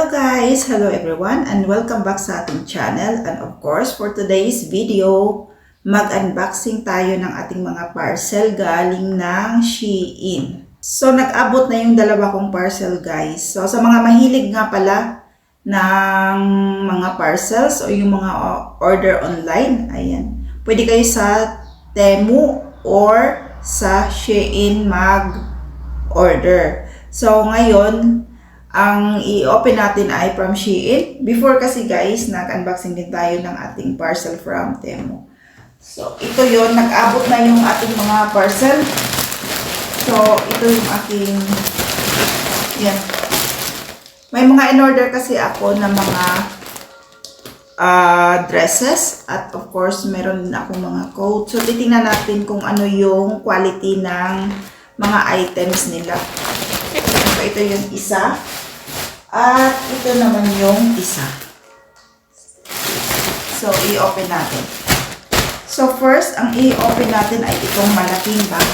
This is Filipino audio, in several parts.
Hello guys! Hello everyone and welcome back sa ating channel. And of course, for today's video, mag-unboxing tayo ng ating mga parcel galing ng Shein. So, nag-abot na yung dalawa kong parcel guys. So, sa mga mahilig nga pala ng mga parcels o yung mga order online, ayan. Pwede kayo sa Temu or sa Shein mag-order. So, ngayon, ang i-open natin ay from Shein. Before kasi guys, nag-unboxing din tayo ng ating parcel from Temu. So, ito yon, nag-abot na yung ating mga parcel. So, ito yung aking, yan. May mga in-order kasi ako ng mga dresses. At of course, meron din akong mga coat. So, titingnan natin kung ano yung quality ng mga items nila. So, ito yung isa. At ito naman yung isa. So, i-open natin. So, first, ang i-open natin ay itong malaking box.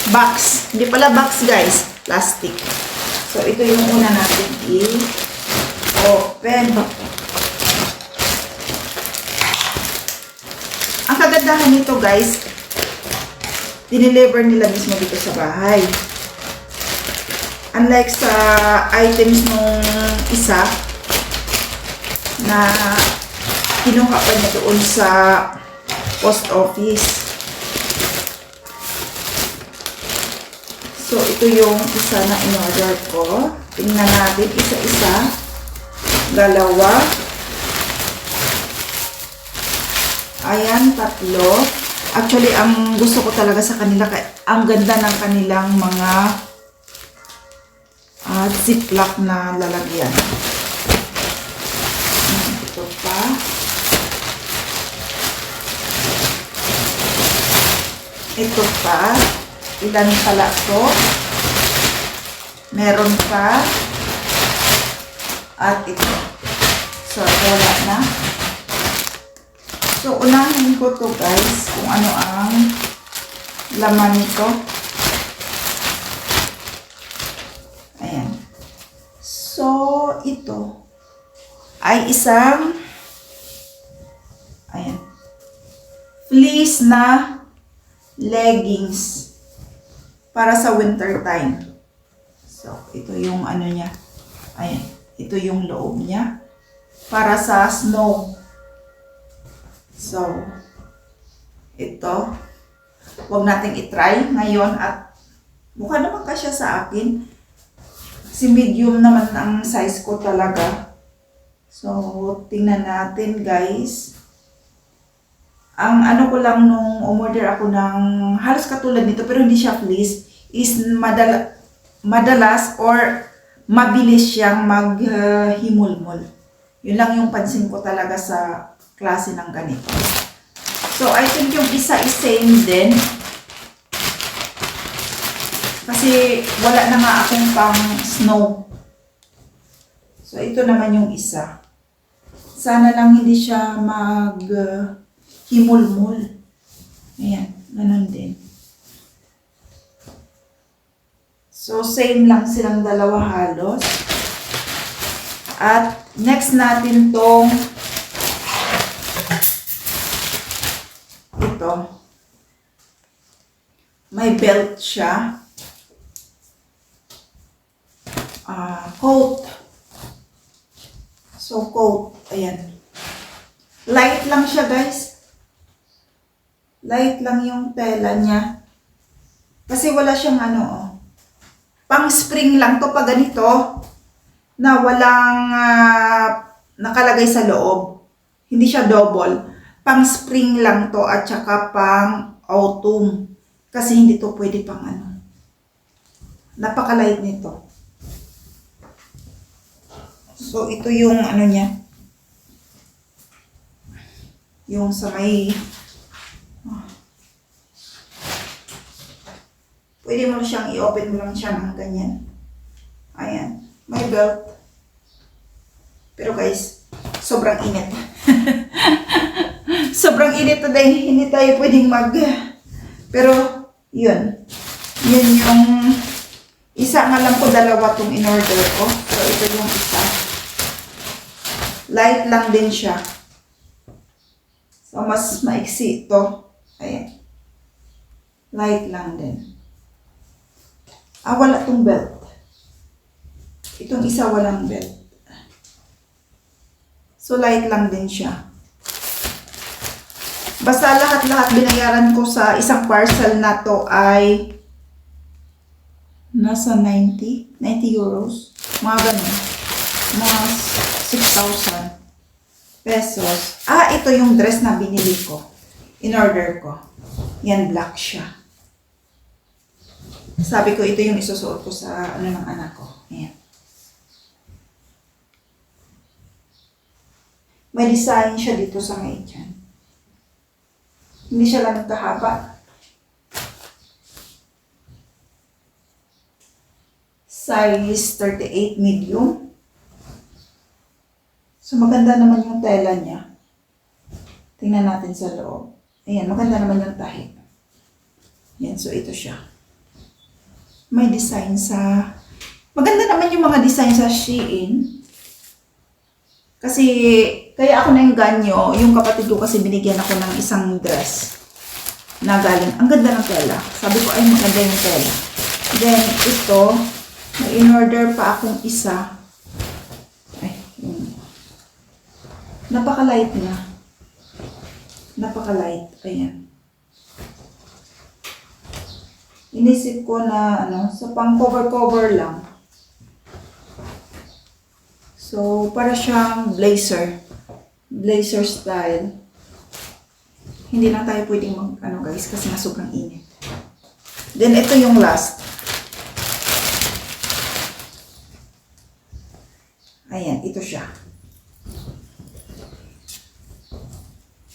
Box. Hindi pala box, guys. Plastic. So, ito yung una natin i-open. Ang kagandahan nito, guys, dineliver nila mismo dito sa bahay. Unlike sa items nung isa na kinuha pa niya doon sa post office. So, ito yung isa na in-order ko. Tingnan natin isa-isa. Dalawa. Ayan, tatlo. Actually, ang gusto ko talaga sa kanila, ang ganda ng kanilang mga ziplock na lalagyan. Ito pa. Ito pa. Ilan pala ito? Meron pa. At ito. So, wala na. So, unahin ko to guys kung ano ang laman nito. Ayan. So, ito ay isang ayan, fleece na leggings para sa winter time. So, ito yung ano niya. Ayan. Ito yung loob niya. Para sa snow. So, ito. Huwag nating itry ngayon at mukha naman kasya sa akin. Kasi medium naman ang size ko talaga. So, tingnan natin guys. Ang ano ko lang nung umorder ako ng halos katulad nito pero hindi siya fleece is madalas or mabilis siyang maghimulmol. Yun lang yung pansin ko talaga sa klase ng ganito. So, I think yung isa is same din. Kasi wala na nga akong pang snow. So, ito naman yung isa. Sana lang hindi siya maghimulmol. Ayan, ganun din. So, same lang silang dalawa halos. At next natin tong ito. May belt siya. Coat. So, coat. Ayan. Light lang siya, guys. Light lang yung tela niya. Kasi wala siyang pang spring lang to pag ganito na walang nakalagay sa loob. Hindi siya double. Pang spring lang to at saka pang autumn. Kasi hindi to pwede pang Napaka-light nito. So, ito yung niya. Yung sa may pwede mo siyang i-open mo lang siya ng ganyan. Ayan. May belt. Pero guys, sobrang init. Sobrang init today. Hindi tayo pwedeng pero, yun. Yun yung Isa nga lang po, dalawa tong in-order ko. So, ito yung isa. Light lang din siya. So, mas maiksi ito. Ayan. Light lang din. Wala tong belt. Itong isa walang belt. So, light lang din siya. Basta lahat-lahat binayaran ko sa isang parcel na to ay nasa 90 euros. Mga ganun. Mga 6,000 pesos. Ito yung dress na binili ko. In-order ko. Yan, black siya. Sabi ko, ito yung isusuot ko sa ng anak ko. Ayan. May design siya dito sa ngayon dyan. Hindi siya lang kahaba. Size 38 medium. So, maganda naman yung tela niya. Tingnan natin sa loob. Ayan, maganda naman yung tahi. Yan, so ito siya. May design sa... Maganda naman yung mga design sa Shein. Kasi, kaya ako nainganyo, yung kapatid ko kasi binigyan ako ng isang dress na galing. Ang ganda ng tela. Sabi ko, ay maganda yung tela. Then, ito, may in-order pa akong isa. Ay, napaka-light niya. Napaka-light. Ayan. Inisip ko na, sa pang cover-cover lang. So, para siyang blazer. Blazer style. Hindi na tayo pwedeng guys, kasi nga sobrang init. Then, ito yung last. Ayan, ito siya.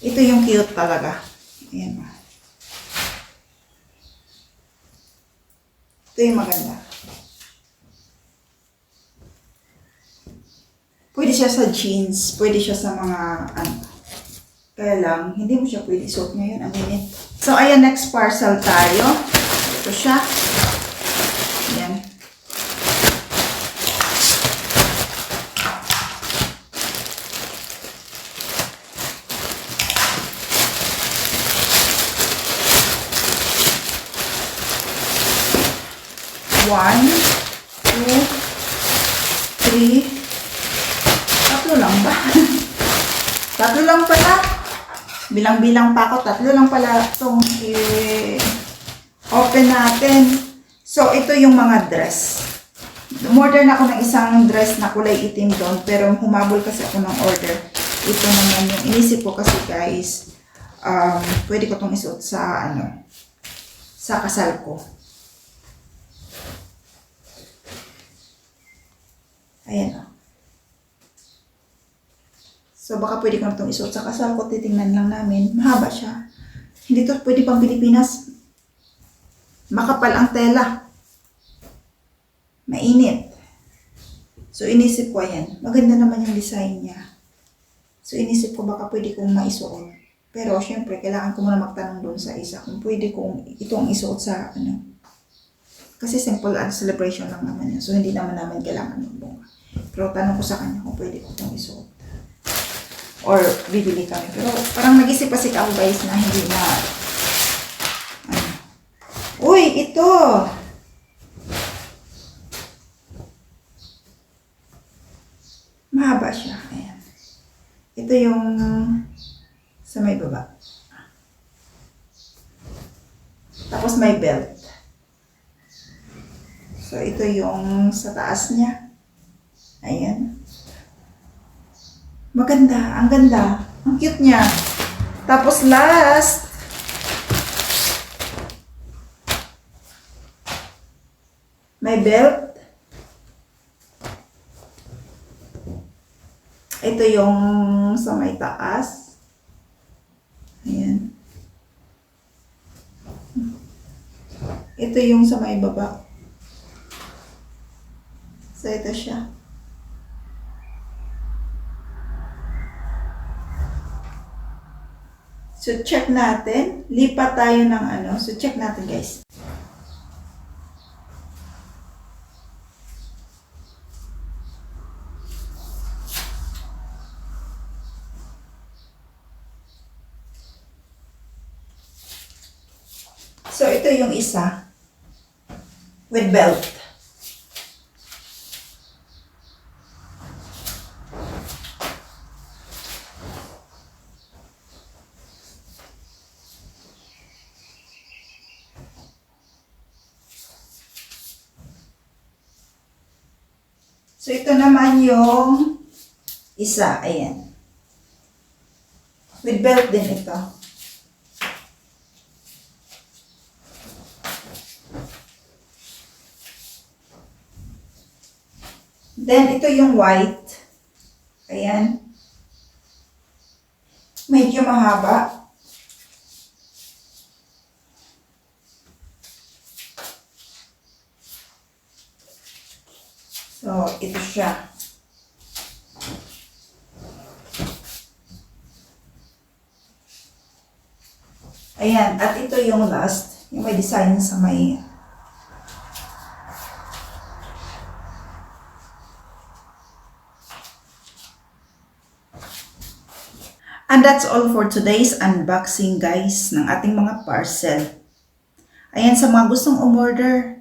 Ito yung cute talaga. Ayan. Ito yung maganda. Pwede siya sa jeans, pwede siya sa mga kaya lang, hindi mo siya pwede suot ngayon, ang init. So, ayan, next parcel tayo. Ito siya. Ayan. One, two, three. Tatlo lang ba? Tatlo lang pala. Bilang-bilang pa ako. Tatlo lang pala itong open natin. So, ito yung mga dress. Umorder na ako ng isang dress na kulay itim doon. Pero humabol kasi ako ng order. Ito naman yung inisip ko kasi guys. Pwede ko itong isuot sa sa kasal ko. Ayan o. So, baka pwede ko na itong isuot sa kasal ko. Titingnan lang namin. Mahaba siya. Hindi to pwede pang Pilipinas. Makapal ang tela. Mainit. So, inisip ko yan. Maganda naman yung design niya. So, inisip ko baka pwede kong maisuot. Pero, syempre, kailangan ko muna magtanong doon sa isa kung pwede kong itong isuot sa Kasi simple celebration lang naman yan. So, hindi naman namin kailangan magbunga. Pero, tanong ko sa kanya kung pwede ko itong isuot. Or bibili kami. Pero parang nag-isip kasi ako guys na hindi na Uy, ito! Mahaba siya. Ayan. Ito yung sa may baba. Tapos may belt. So ito yung sa taas niya. Ayan. Maganda, ang ganda. Ang cute niya. Tapos last, may belt. Ito yung sa may taas. Ayan. Ito yung sa may baba. So ito siya. So, check natin. Lipat tayo ng So, check natin, guys. So, ito yung isa. With belt. So, ito naman yung isa. Ayan. With belt din ito. Then, ito yung white. Ayan. Medyo mahaba. So, ito siya. Ayan. At ito yung last. Yung may design sa may... And that's all for today's unboxing, guys, ng ating mga parcel. Ayan, sa mga gustong umorder,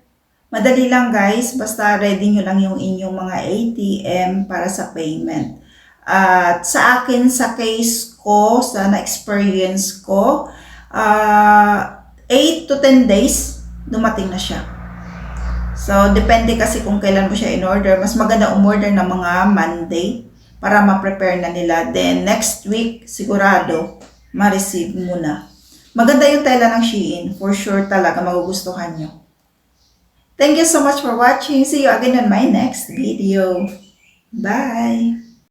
madali lang, guys. Basta ready nyo lang yung inyong mga ATM para sa payment. At sa akin, sa case ko, sa na-experience ko, 8 to 10 days, dumating na siya. So, depende kasi kung kailan mo siya in-order. Mas maganda umorder ng mga Monday para ma-prepare na nila. Then, next week, sigurado, ma-receive mo na. Maganda yung tela ng Shein. For sure talaga, magugustuhan nyo. Thank you so much for watching. See you again on my next video. Bye!